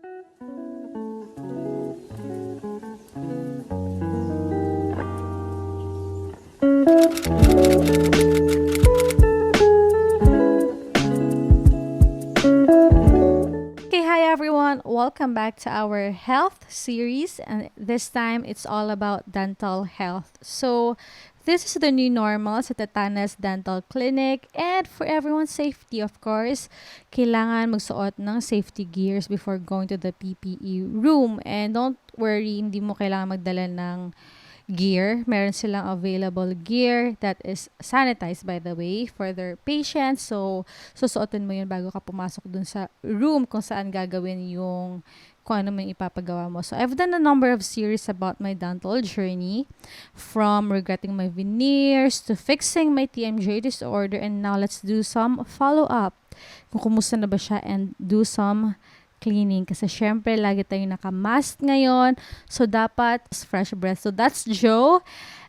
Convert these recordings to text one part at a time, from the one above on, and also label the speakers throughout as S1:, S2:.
S1: Okay, hi everyone. Welcome back to our health series, and this time it's all about dental health. So, this is the new normal sa Tutanes Dental Clinic, and for everyone's safety, of course, kailangan magsuot ng safety gears before going to the PPE room. And don't worry, hindi mo kailangan magdala ng gear. Meron silang available gear that is sanitized, by the way, for their patients. So, susuotin mo yun bago ka pumasok dun sa room kung saan gagawin yung kung ano man ipapagawa mo. So, I've done a number of series about my dental journey, from regretting my veneers to fixing my TMJD disorder, and now let's do some follow-up kung kumusta na ba siya and do some cleaning. Kasi syempre, lagi tayong naka-mask ngayon. So, dapat fresh breath. So, that's Joe.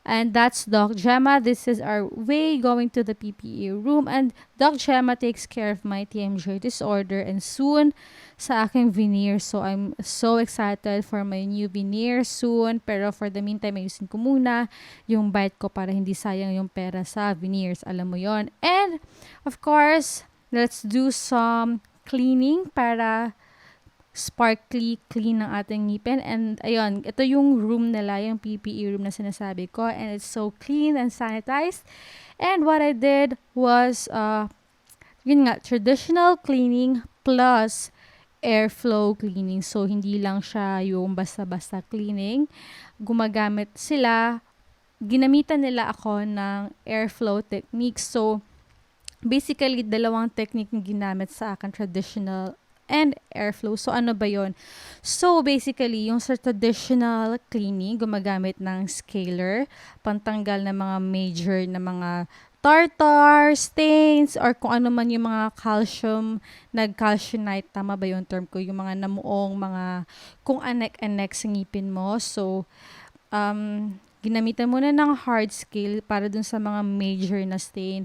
S1: And that's Doc Gemma. This is our way going to the PPE room. And Doc Gemma takes care of my TMJ disorder and soon sa aking veneers. So, I'm so excited for my new veneers soon. Pero for the meantime, ayusin ko muna yung bite ko para hindi sayang yung pera sa veneers. Alam mo yon. And, of course, let's do some cleaning para sparkly clean ng ating ngipin. And ayun, ito yung room nila, yung PPE room na sinasabi ko, and it's so clean and sanitized. And what I did was yun nga, traditional cleaning plus airflow cleaning. So hindi lang siya yung basta-basta cleaning. Gumagamit sila, ginamitan nila ako ng airflow techniques. So basically, dalawang technique yung ginamit sa akin, traditional and airflow. So, ano ba yon? So, basically, yung sa traditional cleaning, gumagamit ng scaler, pantanggal ng mga major na mga tartar, stains, or kung ano man yung mga calcium, nag-calciumite, tama ba yung term ko? Yung mga namuong, mga kung anek-anek sa ngipin mo. So, ginamitan muna ng hard scale para dun sa mga major na stain.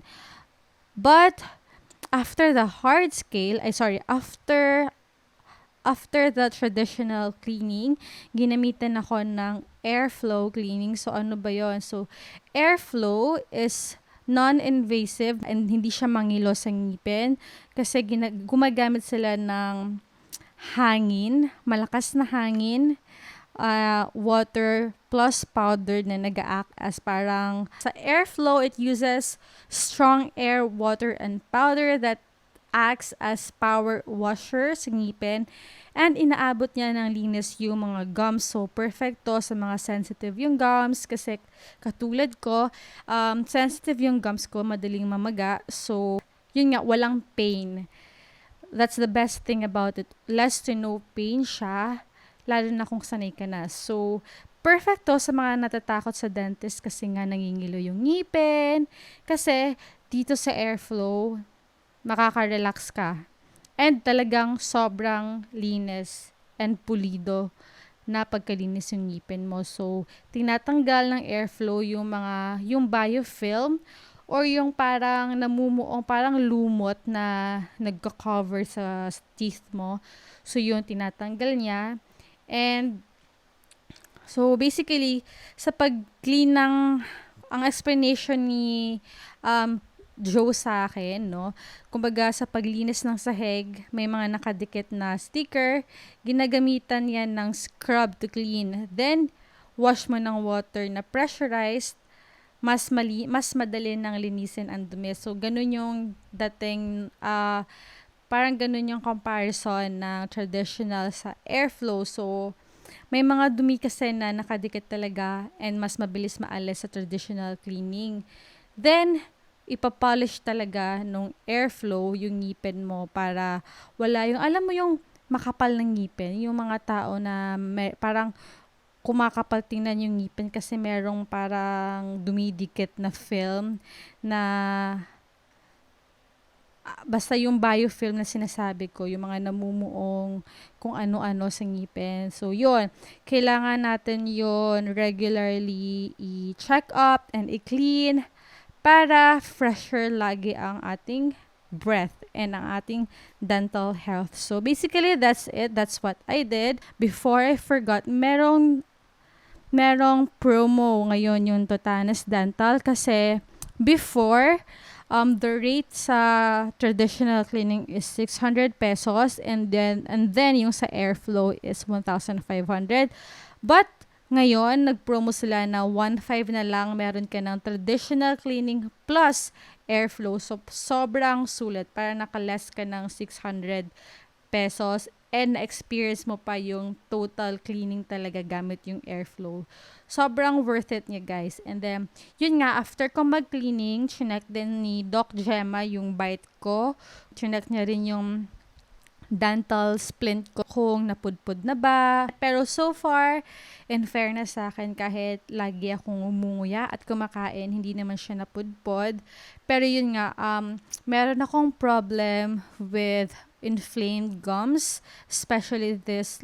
S1: But, after the hard scale, after the traditional cleaning, ginamitan ako ng airflow cleaning. So, ano ba yon? So, airflow is non-invasive and hindi siya mangilo sa ngipin kasi gumagamit sila ng hangin, malakas na hangin, water plus powder na nag-act as parang sa airflow, it uses strong air, water, and powder that acts as power washer sa ngipin, and inaabot niya ng linis yung mga gums. So, perfect to sa mga sensitive yung gums kasi katulad ko, sensitive yung gums ko, madaling mamaga. So, yun nga, walang pain. That's the best thing about it. Less to no pain siya, lalo na kung sanay ka na. So, perfect to sa mga natatakot sa dentist kasi nga nangingilo yung ngipin. Kasi dito sa airflow, makaka-relax ka. And talagang sobrang linis and pulido na pagkalinis yung ngipin mo. So, tinatanggal ng airflow yung biofilm or yung parang namumuong, parang lumot na nagka-cover sa teeth mo. So, yun, tinatanggal niya. And, so basically, sa pag-clean ang explanation ni Joe sa akin, no? Kumbaga, sa paglinis ng sahig, may mga nakadikit na sticker, ginagamitan yan ng scrub to clean. Then, wash mo ng water na pressurized, mas madali nang linisin ang dumi. So, ganun yung dating, parang ganun yung comparison ng traditional sa airflow. So, may mga dumi kasi na nakadikit talaga and mas mabilis maalis sa traditional cleaning. Then, ipapolish talaga nung airflow yung ngipin mo para wala yung, alam mo yung makapal ng ngipin. Yung mga tao na parang kumakapal tingnan yung ngipin kasi merong parang dumidikit na film na basta yung biofilm na sinasabi ko, yung mga namumuong kung ano-ano sa ngipin. So, yun. Kailangan natin yun regularly i-check up and i-clean para fresher lagi ang ating breath and ang ating dental health. So basically, that's it. That's what I did. Before I forgot, merong promo ngayon yung Tutanes Dental kasi before, the rate sa traditional cleaning is 600 pesos and then yung sa airflow is 1,500. But ngayon, nag-promo sila na 1,500 na lang, meron ka ng traditional cleaning plus airflow. So, sobrang sulit. Para naka-less ka ng 600 pesos and na-experience mo pa yung total cleaning talaga gamit yung airflow. Sobrang worth it niya, guys. And then, yun nga, after ko mag-cleaning, chinek din ni Doc Gemma yung bite ko. Chinek niya rin yung dental splint ko kung napudpud na ba. Pero so far, in fairness sa akin, kahit lagi akong umunguya at kumakain, hindi naman siya napudpud. Pero yun nga, meron akong problem with inflamed gums, especially this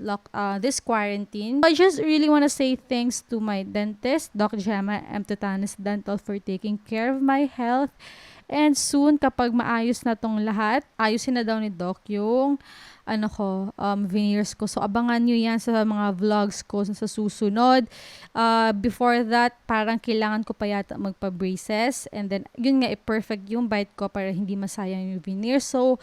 S1: quarantine. I just really want to say thanks to my dentist, Doc Gemma M. Tutanes Dental, for taking care of my health. And soon, kapag maayos na tong lahat, ayusin na daw ni Doc yung veneers ko. So, abangan nyo yan sa mga vlogs ko sa susunod. Before that, parang kailangan ko pa yata magpa-braces. And then, yun nga, perfect yung bite ko para hindi masayang yung veneers. So,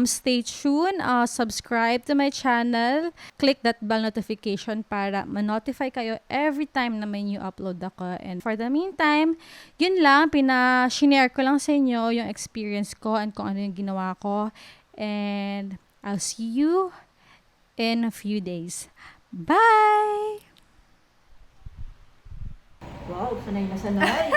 S1: stay tuned. Subscribe to my channel. Click that bell notification para ma-notify kayo every time na may new upload ako. And for the meantime, yun lang. Share ko lang sa inyo yung experience ko and kung ano yung ginawa ko. And I'll see you in a few days. Bye!
S2: Wow, sanay na sanay.